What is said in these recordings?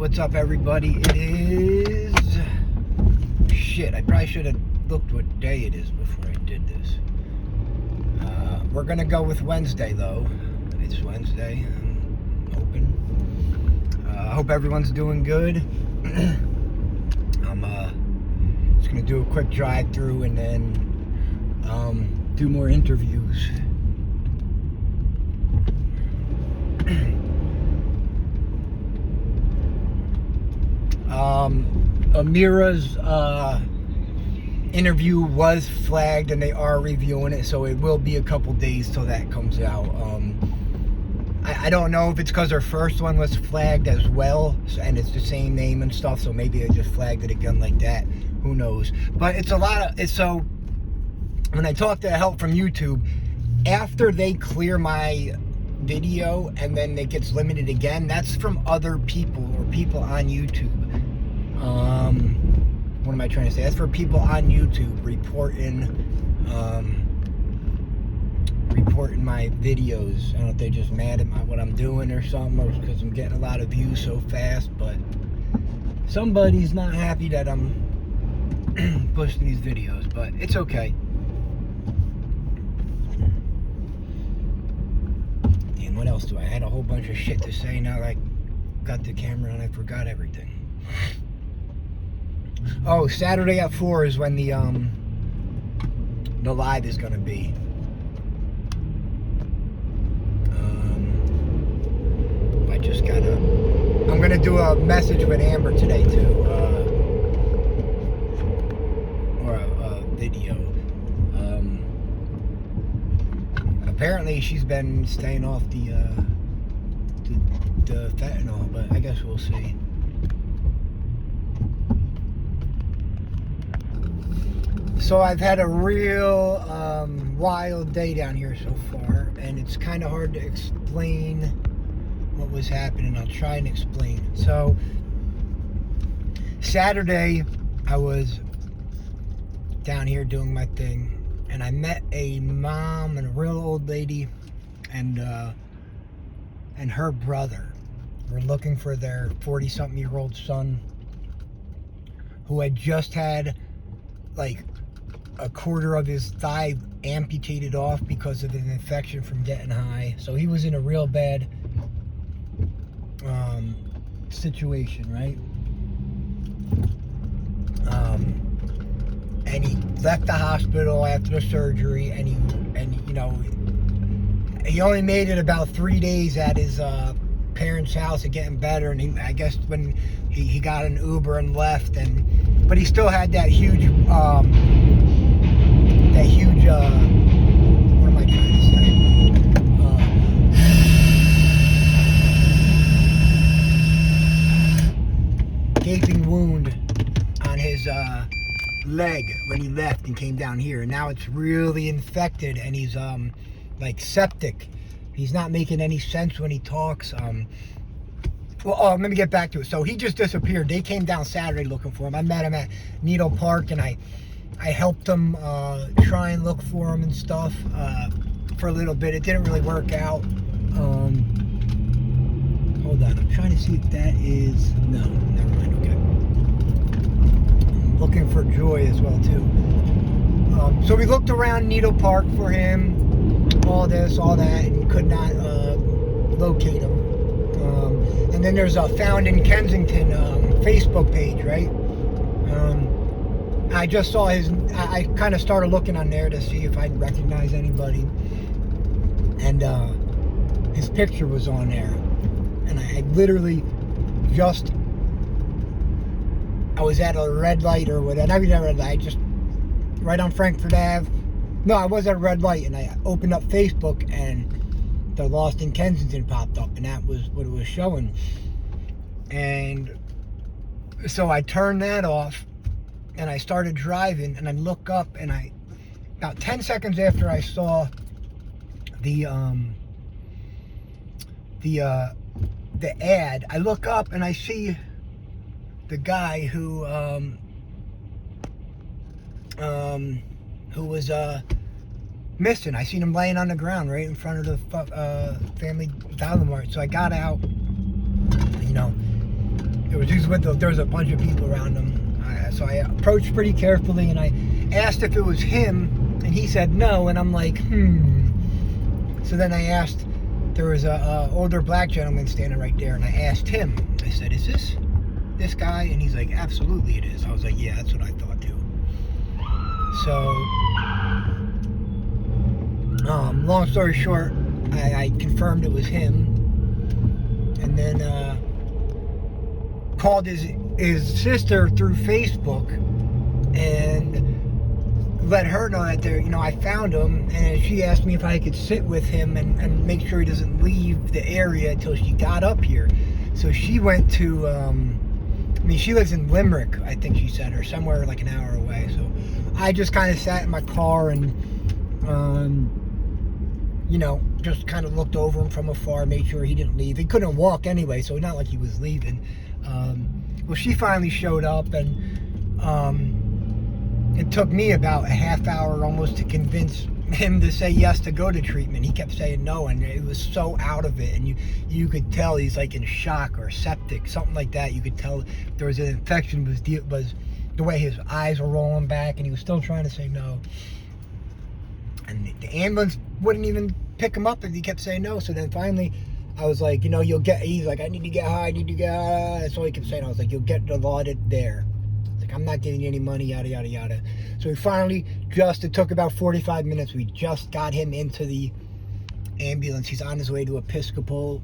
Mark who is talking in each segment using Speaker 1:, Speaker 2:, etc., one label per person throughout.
Speaker 1: What's up, everybody? It is... Shit, I probably should have looked what day it is before I did this. We're gonna go with Wednesday, though. It's Wednesday. I'm hoping. I hope everyone's doing good. I'm just gonna do a quick drive-through and then do more interviews. Amira's interview was flagged and they are reviewing it, so it will be a couple days till that comes out. I don't know if it's because her first one was flagged as well and it's the same name and stuff, so maybe they just flagged it again like that. Who knows? But it's a lot of it's so when I talk to help from YouTube, after they clear my video and then it gets limited again, that's from other people or people on YouTube. What am I trying to say? That's for people on YouTube reporting my videos. I don't know if they're just mad at what I'm doing or something, or because I'm getting a lot of views so fast, but somebody's not happy that I'm pushing these videos, but it's okay. And what else do I had a whole bunch of shit to say now that I got the camera and I forgot everything. Oh, Saturday at 4 is when the live is gonna be. I'm gonna do a message with Amber today too, or a video. Apparently she's been staying off the fentanyl, but I guess we'll see. So I've had a real wild day down here so far, and it's kind of hard to explain what was happening. I'll try and explain it. So Saturday I was down here doing my thing, and I met a mom and a real old lady and her brother. We're looking for their 40-something-year-old son who had just had like a quarter of his thigh amputated off because of an infection from getting high. So he was in a real bad situation, right? And he left the hospital after the surgery, and you know, he only made it about 3 days at his parents' house of getting better, and I guess when he got an Uber and left, but he still had that huge what am I trying to say? Gaping wound on his leg when he left and came down here, and now it's really infected, and he's like septic. He's not making any sense when he talks. Let me get back to it. So he just disappeared. They came down Saturday looking for him. I met him at Needle Park, and I helped him try and look for him and stuff for a little bit. It didn't really work out. Hold on, I'm trying to see if that is... No, never mind, okay. I'm looking for Joy as well, too. So we looked around Needle Park for him, all this, all that, and could not locate him. And then there's a Found in Kensington Facebook page, right? I just saw I kind of started looking on there to see if I'd recognize anybody. And his picture was on there. And I literally I was at a red light or whatever. Not even a red light, just right on Frankfurt Ave. No, I was at a red light, and I opened up Facebook, and the Lost in Kensington popped up, and that was what it was showing. And so I turned that off, and I started driving, and I look up, and about 10 seconds after I saw the ad, I look up and I see the guy who was missing. I seen him laying on the ground right in front of the Family Dollar Mart. So I got out, you know, there was a bunch of people around him. So I approached pretty carefully and I asked if it was him, and he said no. And I'm like, So then I asked. There was a older black gentleman standing right there, and I asked him. I said, "Is this guy?" And he's like, "Absolutely, it is." I was like, "Yeah, that's what I thought too." So, long story short, I confirmed it was him, and then called his sister through Facebook and let her know that I found him, and she asked me if I could sit with him and make sure he doesn't leave the area until she got up here. So she went to, she lives in Limerick, I think she said, or somewhere like an hour away. So I just kind of sat in my car and, just kind of looked over him from afar, made sure he didn't leave. He couldn't walk anyway, so not like he was leaving. Well, she finally showed up, and it took me about a half hour almost to convince him to say yes to go to treatment. He kept saying no, and it was so out of it, and you could tell he's like in shock or septic, something like that. You could tell there was an infection, was the way his eyes were rolling back, and he was still trying to say no. And the ambulance wouldn't even pick him up, and he kept saying no. So then finally, I was like, he's like, I need to get high, That's all he kept saying. I was like, you'll get allotted there. I'm not giving you any money, yada, yada, yada. So we finally it took about 45 minutes. We just got him into the ambulance. He's on his way to Episcopal.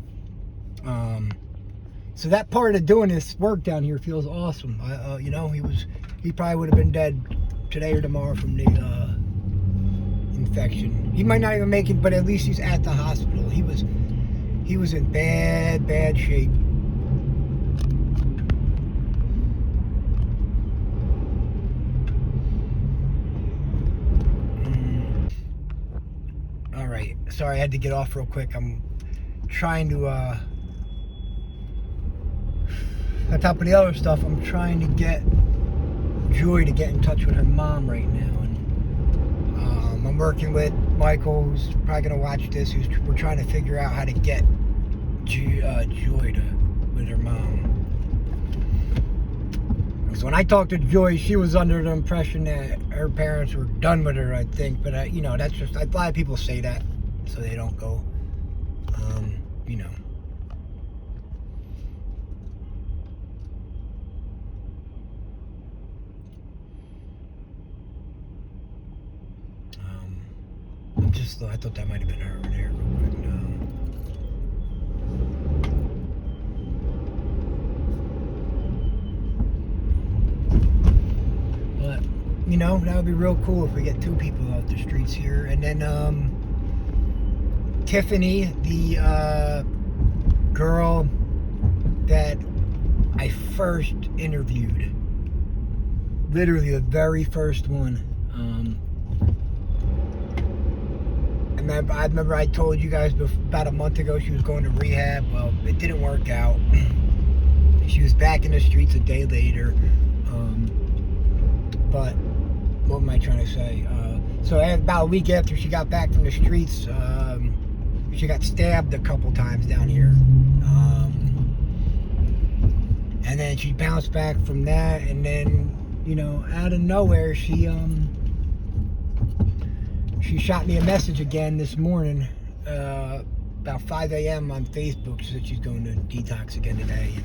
Speaker 1: So that part of doing this work down here feels awesome. He probably would have been dead today or tomorrow from the infection. He might not even make it, but at least he's at the hospital. He was in bad shape. Sorry, I had to get off real quick. I'm trying to, on top of the other stuff, I'm trying to get Joy to get in touch with her mom right now. And I'm working with Michael, who's probably going to watch this. We're trying to figure out how to get Joy with her mom. So when I talked to Joy, she was under the impression that her parents were done with her, I think. But, that's just, a lot of people say that, so they don't go, I thought that might have been her over there real quick. But, that would be real cool if we get 2 people off the streets here. And then, Tiffany, the girl that I first interviewed, literally the very first one. I remember I told you guys about a month ago she was going to rehab. Well, it didn't work out. She was back in the streets a day later. But what am I trying to say? So about a week after she got back from the streets, she got stabbed a couple times down here. And then she bounced back from that, and then, out of nowhere, she shot me a message again this morning, about 5 a.m. on Facebook. She said she's going to detox again today. And,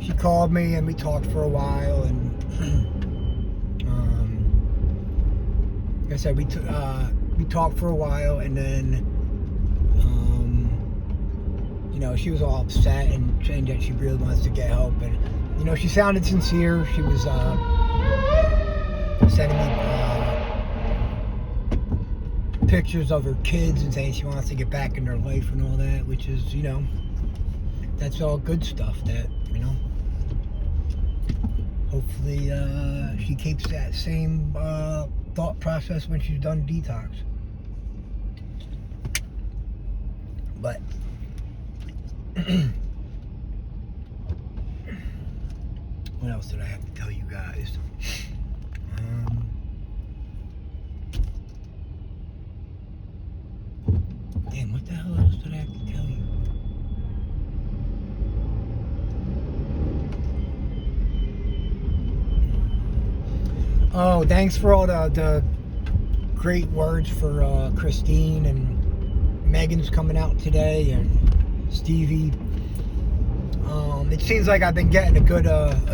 Speaker 1: she called me and we talked for a while, and like I said, we talked for a while, and then she was all upset and saying that she really wants to get help, and she sounded sincere. She was sending me pictures of her kids and saying she wants to get back in her life and all that, which is, that's all good stuff that, hopefully she keeps that same thought process when she's done detox. But what else did I have to tell you guys? Damn, what the hell else did I have to tell you? Oh, thanks for all the great words for Christine, and Megan's coming out today, and Stevie. It seems like I've been getting a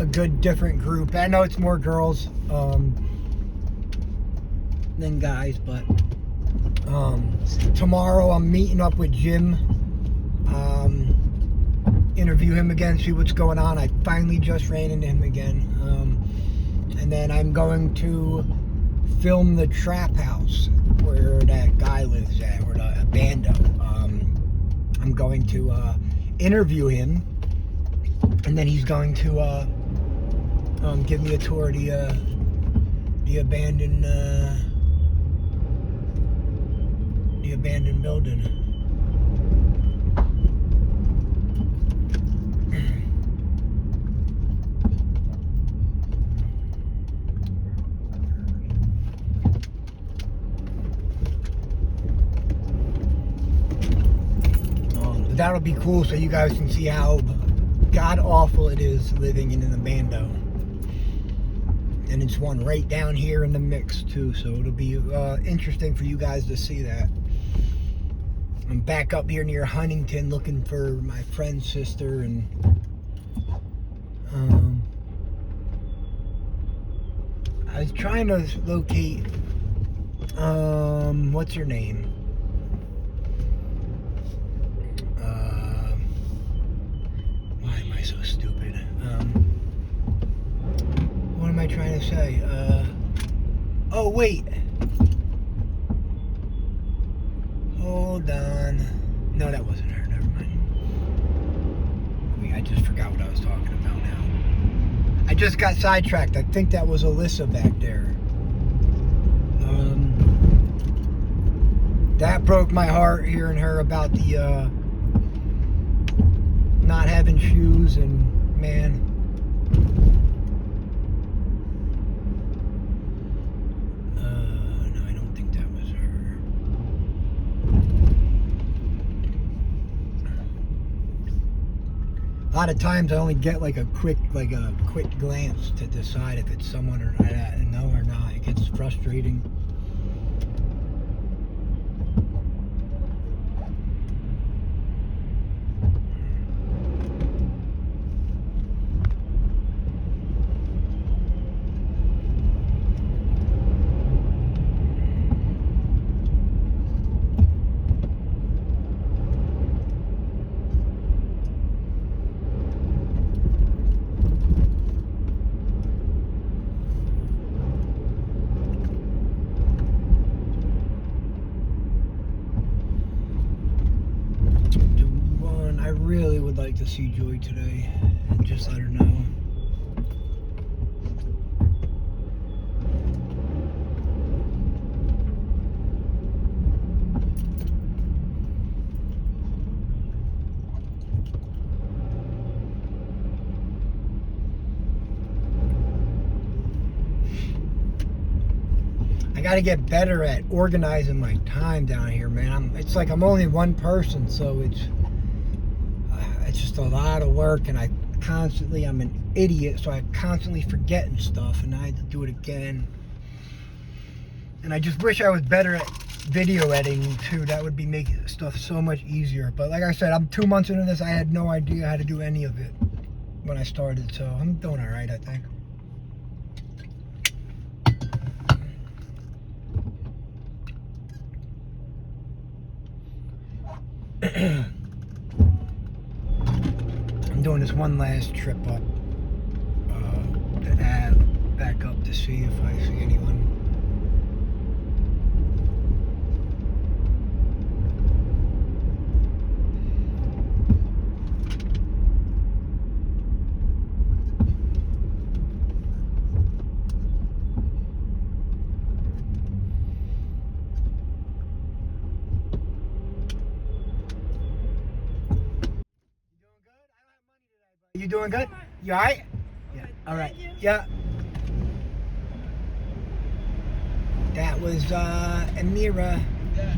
Speaker 1: good different group. I know it's more girls than guys, but tomorrow I'm meeting up with Jim. Interview him again, see what's going on. I finally just ran into him again. And then I'm going to film the trap house where that guy lives at, or the bando. I'm going to interview him, and then he's going to give me a tour of the abandoned building. That'll be cool, so you guys can see how god awful it is living in an abando. And it's one right down here in the mix too, so it'll be interesting for you guys to see that. I'm back up here near Huntington looking for my friend's sister, and I was trying to locate what's her name? Why am I so stupid? What am I trying to say? Oh wait. Hold on. No, that wasn't her. Never mind. Wait, I just forgot what I was talking about now. I just got sidetracked. I think that was Alyssa back there. That broke my heart hearing her about the not having shoes, and man. No, I don't think that was her. A lot of times I only get like a quick glance to decide if it's someone or no or not. It gets frustrating. I really would like to see Joy today and just let her know. I gotta get better at organizing my time down here, man. It's like I'm only one person, so it's just a lot of work, and I'm an idiot, so I constantly forgetting stuff, and I had to do it again. And I just wish I was better at video editing too. That would be making stuff so much easier. But like I said, I'm 2 months into this. I had no idea how to do any of it when I started, so I'm doing all right, I think. I'm doing this one last trip up the Ave back up to see if I see anyone. You doing good? You alright? Yeah. Alright. Yeah. That was Amira. Yeah.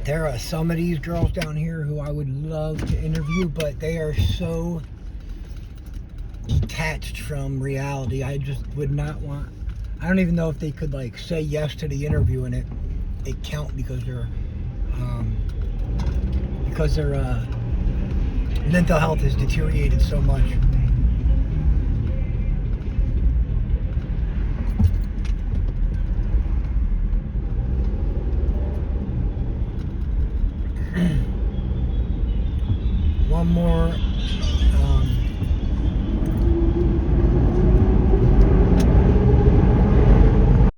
Speaker 1: There are some of these girls down here who I would love to interview, but they are so detached from reality. I just would not want. I don't even know if they could like say yes to the interview and it count because their mental health has deteriorated so much. One more